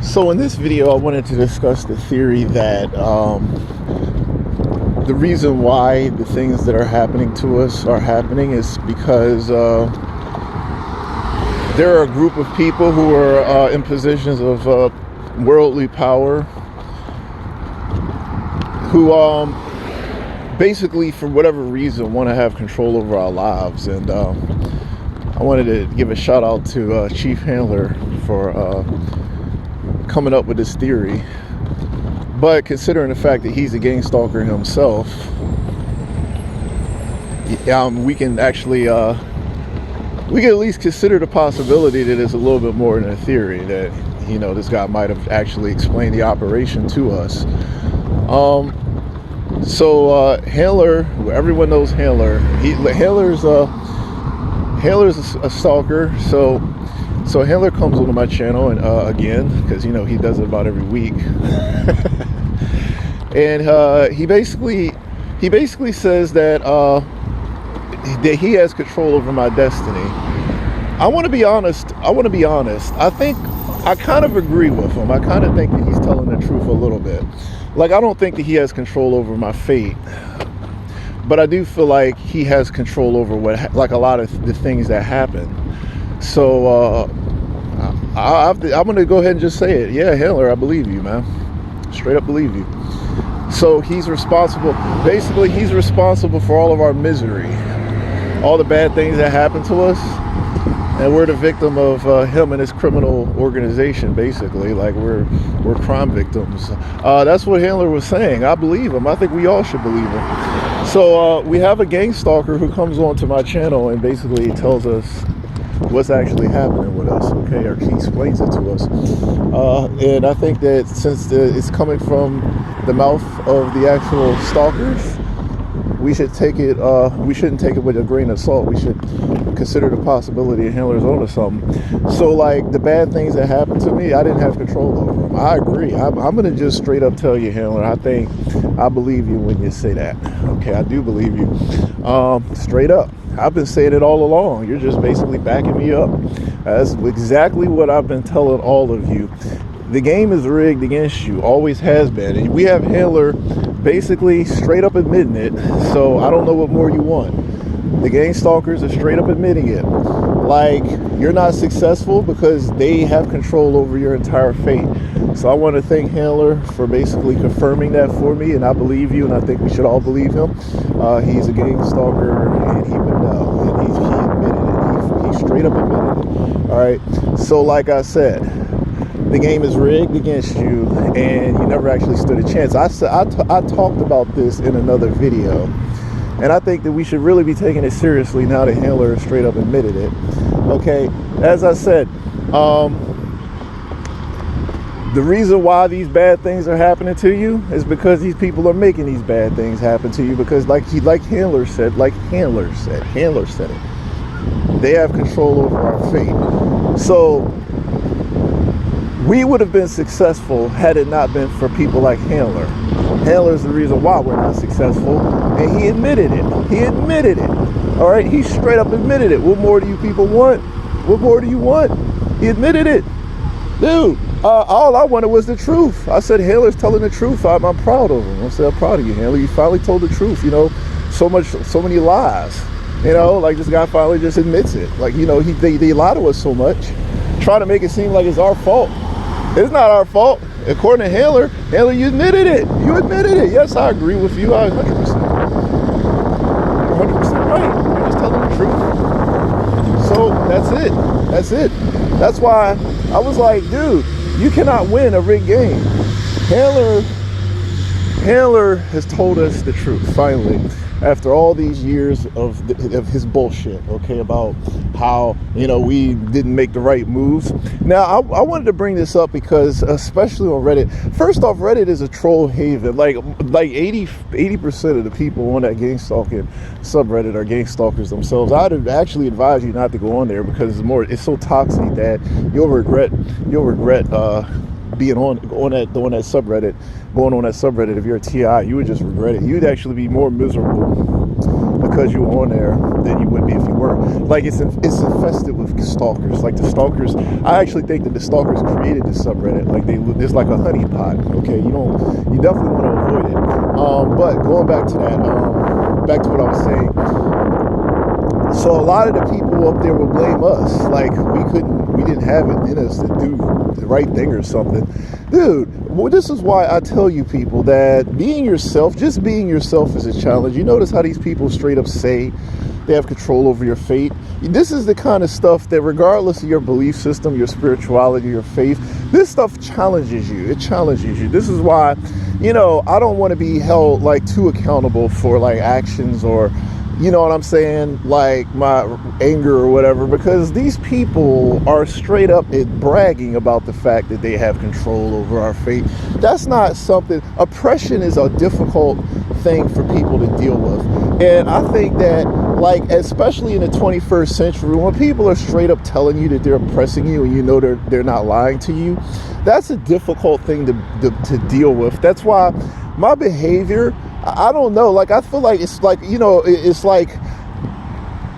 So in this video, I wanted to discuss the theory that the reason why the things that are happening to us are happening is because there are a group of people who are in positions of worldly power who basically, for whatever reason, want to have control over our lives. And I wanted to give a shout out to Chief Handler for coming up with this theory. But considering the fact that he's a gang stalker himself, we can actually we can at least consider the possibility that it's a little bit more than a theory, that this guy might have actually explained the operation to us. So Handler, everyone knows Handler. Handler's a stalker. So Handler comes onto my channel and again, because he does it about every week. And he basically says that he has control over my destiny. I want to be honest. I think I kind of agree with him. I kind of think that he's telling the truth a little bit. Like, I don't think that he has control over my fate, but I do feel like he has control over like a lot of the things that happen. So I'm gonna go ahead and just say it. Yeah, Handler, I believe you, man. Straight up believe you. So he's responsible. Basically, he's responsible for all of our misery, all the bad things that happen to us, and we're the victim of him and his criminal organization. Basically, like we're crime victims. That's what Handler was saying. I believe him. I think we all should believe him. So we have a gang stalker who comes onto my channel and basically tells us what's actually happening with us, okay, or he explains it to us. And I think that since it's coming from the mouth of the actual stalkers, we should take it. We shouldn't take it with a grain of salt. We should consider the possibility of Handler's own or something. So, like, the bad things that happened to me, I didn't have control over them. I agree. I'm gonna just straight up tell you, Handler, I believe you when you say that. Okay, I do believe you. Straight up. I've been saying it all along. You're just basically backing me up. That's exactly what I've been telling all of you. The game is rigged against you, always has been. And we have Handler basically straight up admitting it. So I don't know what more you want. The gang stalkers are straight up admitting it. Like, you're not successful because they have control over your entire fate. So I want to thank Handler for basically confirming that for me, and I believe you, and I think we should all believe him. He's a gang stalker, and he would know, and he admitted it. He straight up admitted it. All right. So like I said, the game is rigged against you, and you never actually stood a chance. I talked about this in another video, and I think that we should really be taking it seriously now that Handler straight up admitted it. Okay, as I said, the reason why these bad things are happening to you is because these people are making these bad things happen to you, because like Handler said it, they have control over our fate. So we would have been successful had it not been for people like Handler. Handler's the reason why we're not successful, and he admitted it. All right, he straight up admitted it. What more do you people want? What more do you want? He admitted it. Dude, all I wanted was the truth. I said, Handler's telling the truth. I'm proud of him. I said, I'm proud of you, Handler. You finally told the truth. So many lies. Like, this guy finally just admits it. Like, they lie to us so much, trying to make it seem like it's our fault. It's not our fault. According to Handler, you admitted it. You admitted it. Yes, I agree with you. 100%. 100% right. You're just telling the truth. So that's it. That's why I was like, dude, you cannot win a rigged game. Handler has told us the truth, finally, after all these years of his bullshit, okay, about how, we didn't make the right moves. Now, I wanted to bring this up because, especially on Reddit, first off, Reddit is a troll haven. Like 80% of the people on that gang stalking subreddit are gang stalkers themselves. I'd actually advise you not to go on there because it's so toxic that you'll regret being on that subreddit, going on that subreddit. If you're a TI, you would just regret it. You'd actually be more miserable because you're on there than you would be if you weren't. Like it's infested with stalkers. Like the stalkers, I actually think that the stalkers created this subreddit. Like there's like a honeypot. Okay, you definitely want to avoid it. But going back to that, back to what I was saying. So a lot of the people up there will blame us. Like we didn't have it in us to do the right thing or something. Dude, well, this is why I tell you people that being yourself, just being yourself is a challenge. You notice how these people straight up say they have control over your fate. This is the kind of stuff that regardless of your belief system, your spirituality, your faith, this stuff challenges you. It challenges you. This is why, I don't want to be held like too accountable for like actions or, you know what I'm saying, like my anger or whatever, because these people are straight up bragging about the fact that they have control over our fate. That's not something, oppression is a difficult thing for people to deal with. And I think that, like, especially in the 21st century, when people are straight up telling you that they're oppressing you and you know they're not lying to you, that's a difficult thing to deal with. That's why my behavior, I don't know, like I feel like it's like, it's like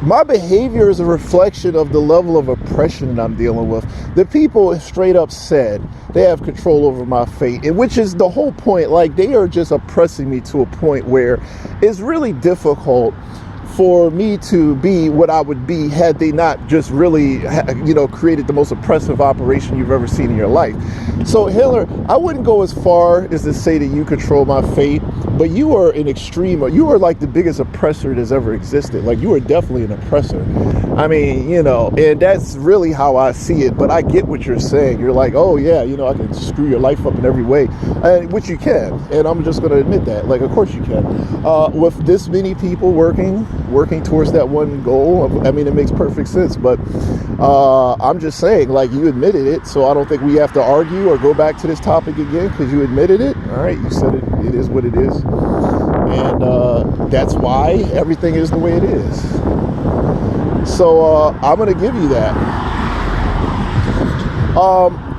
my behavior is a reflection of the level of oppression that I'm dealing with. The people straight up said they have control over my fate, and which is the whole point. Like they are just oppressing me to a point where it's really difficult for me to be what I would be had they not just really, created the most oppressive operation you've ever seen in your life. So Hitler, I wouldn't go as far as to say that you control my fate, but you are an extreme, you are like the biggest oppressor that's ever existed. Like you are definitely an oppressor. I mean, and that's really how I see it, but I get what you're saying. You're like, oh yeah, I can screw your life up in every way, which you can. And I'm just going to admit that, like, of course you can. With this many people working towards that one goal, I mean, it makes perfect sense, but I'm just saying, like, you admitted it, so I don't think we have to argue or go back to this topic again because you admitted it. All right, you said it is what it is, and that's why everything is the way it is. So I'm going to give you that.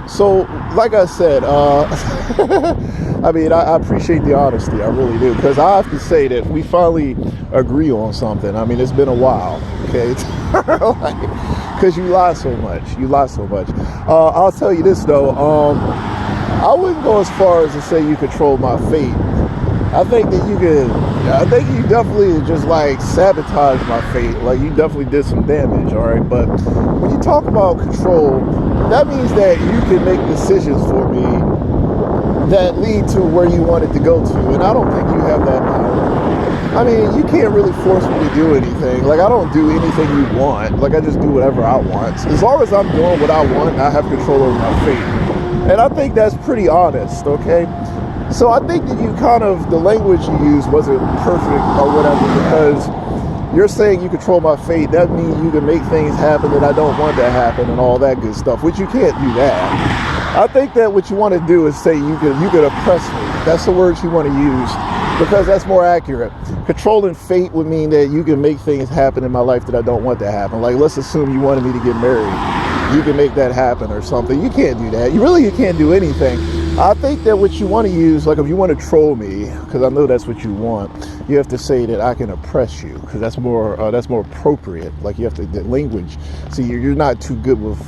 So like I said, I mean, I appreciate the honesty. I really do. Because I have to say that we finally agree on something. I mean, it's been a while. Okay. Because you lie so much. I'll tell you this, though. I wouldn't go as far as to say you control my fate. I think you definitely just like sabotage my fate. Like you definitely did some damage, all right? But when you talk about control, that means that you can make decisions for me that lead to where you want it to go to. And I don't think you have that power. I mean, you can't really force me to do anything. Like I don't do anything you want. Like I just do whatever I want. As long as I'm doing what I want, I have control over my fate. And I think that's pretty honest, okay? So I think that the language you used wasn't perfect or whatever, because you're saying you control my fate. That means you can make things happen that I don't want to happen and all that good stuff, which you can't do that. I think that what you want to do is say you could oppress me. That's the words you want to use because that's more accurate. Controlling fate would mean that you can make things happen in my life that I don't want to happen. Like let's assume you wanted me to get married. You can make that happen or something. You can't do that. You can't do anything. I think that what you want to use, like if you want to troll me, because I know that's what you want, you have to say that I can oppress you, because that's more appropriate. Like you have to, the language. See, you're not too good with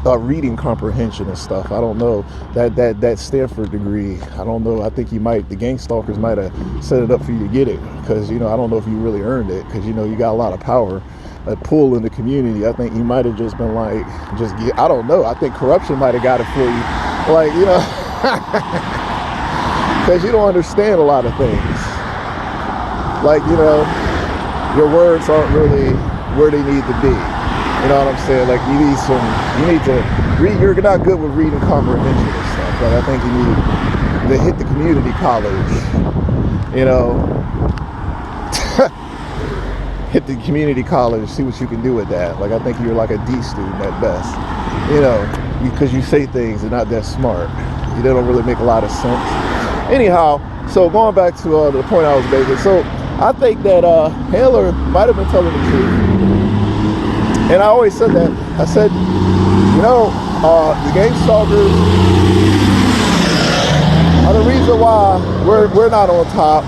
reading comprehension and stuff. I don't know that Stanford degree. I don't know. I think the gang stalkers might have set it up for you to get it, because I don't know if you really earned it, because you got a lot of power. A pull in the community. I think you might have just been like, I don't know. I think corruption might have got it for you. Like, because you don't understand a lot of things. Like, your words aren't really where they need to be. You know what I'm saying? Like, you need to read. You're not good with reading comprehension and stuff. Like, I think you need to hit the community college. Hit the community college, see what you can do with that. Like I think you're like a D student at best, because you say things and not that smart. They don't really make a lot of sense. Anyhow, so going back to the point I was making, so I think that Hitler might have been telling the truth, and I always said that. I said, the gang stalkers are the reason why we're not on top.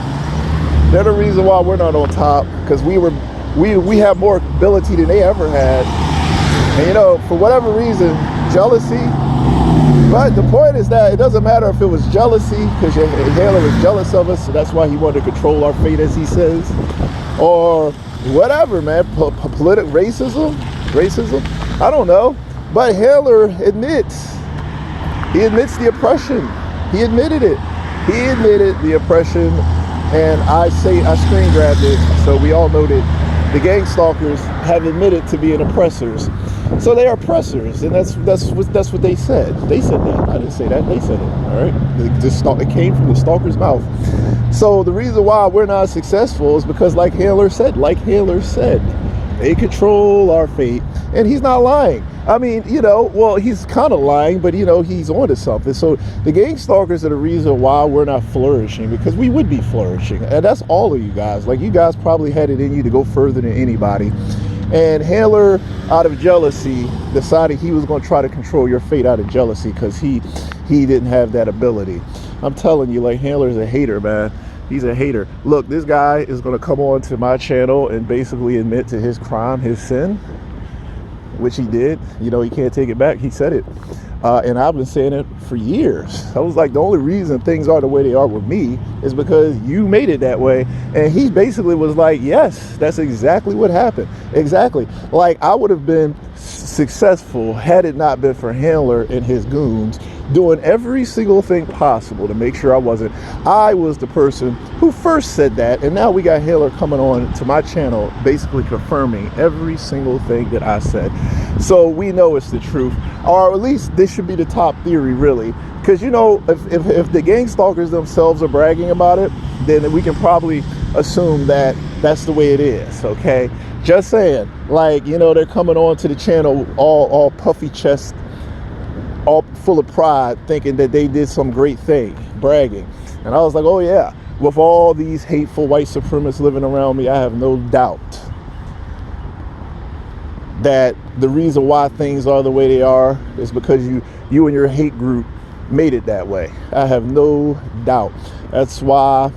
They're the reason why we're not on top, because we have more ability than they ever had. And for whatever reason, jealousy. But the point is that it doesn't matter if it was jealousy, because Handler was jealous of us, so that's why he wanted to control our fate, as he says, or whatever, man. Political racism. I don't know. But Handler admits the oppression. He admitted it. He admitted the oppression, and I screen grabbed it, so we all know that the gang stalkers have admitted to being oppressors. So they are oppressors, and that's what they said. They said that. I didn't say that. They said it. All right. It came from the stalker's mouth. So the reason why we're not successful is because, like Handler said, they control our fate, and he's not lying. I mean, well, he's kind of lying, but he's onto something. So the gang stalkers are the reason why we're not flourishing, because we would be flourishing, and that's all of you guys. Like, you guys probably had it in you to go further than anybody. And Handler, out of jealousy, decided he was going to try to control your fate out of jealousy, because he didn't have that ability. I'm telling you, like, Handler's a hater, man. He's a hater. Look, this guy is going to come on to my channel and basically admit to his crime, his sin, which he did. He can't take it back. He said it. And I've been saying it for years. I was like, the only reason things are the way they are with me is because you made it that way. And he basically was like, yes, that's exactly what happened. Exactly. Like, I would have been successful had it not been for Handler and his goons doing every single thing possible to make sure I was the person who first said that, and now we got Handler coming on to my channel basically confirming every single thing that I said. So we know it's the truth, or at least this should be the top theory, really, because if the gang stalkers themselves are bragging about it, then we can probably assume that that's the way it is. Okay, just saying. Like, they're coming on to the channel all puffy chest, all full of pride, thinking that they did some great thing, bragging. And I was like, oh yeah, with all these hateful white supremacists living around me, I have no doubt that the reason why things are the way they are is because you and your hate group made it that way. I have no doubt. That's why